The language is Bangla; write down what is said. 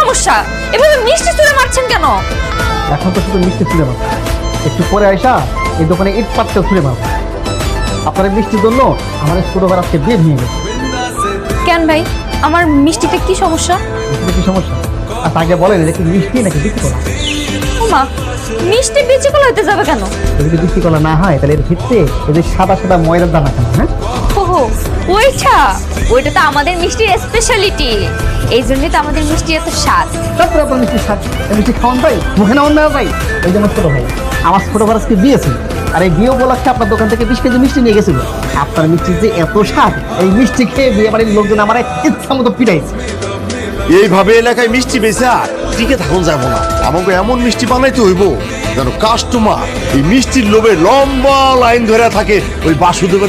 সমস্যা? এভাবে মিষ্টি ছুঁড়ে মারছেন কেন? এখন তো শুধু মিষ্টি ছুঁড়ে মারবো, একটু পরে আইসা এই দোকানে ইট পাত্র ছুঁড়ে মারবো। আপনার এই মিষ্টির জন্য আমার ছোট ভাই আজকে বিয়ে ভেঙে গেছে। কেন ভাই, আমার মিষ্টিতে কি সমস্যা? মিষ্টিতে কি সমস্যা? আর আগে বলেন এটা কি মিষ্টি নাকি বিক্রি করা? ওমা, মিষ্টি বেঁচে কলা হতে যাবে কেন? যদি বিক্রি করা না হয় তাহলে এর ভিতরে এই যে সাদা সাদা ময়দার দানা কেন? হ্যাঁ, ওহো, ওইটা তো আমাদের মিষ্টির স্পেশালিটি। এই জন্যই তো আমাদের মিষ্টি এত স্বাদ। তারপরে আপনার মিষ্টি স্বাদ, এই মিষ্টি খাওয়ান ভাই, মুখে নেওয়ান না ভাই। এই যে আমার ছোট ভাই, আমার ছোট ভাই আজকে বিয়ে ছিল, আর এই বিয়ে উপলক্ষে আপনার দোকান থেকে 20 কেজি মিষ্টি নিয়ে গেছিল। আপনার মিষ্টির যে এত স্বাদ, এই মিষ্টি খেয়ে বিয়ে বাড়ির লোকজন আমার ইচ্ছা মতো পিটাইছে। এইভাবে এলাকায় মিষ্টি বেচে আর টিকে থাকুন যাবো না। আমাকে এমন মিষ্টি বানাইতে হইব যেন কাস্টমার এই মিষ্টির লোভে লম্বা লাইন ধরে থাকে ওই বাসুদেবের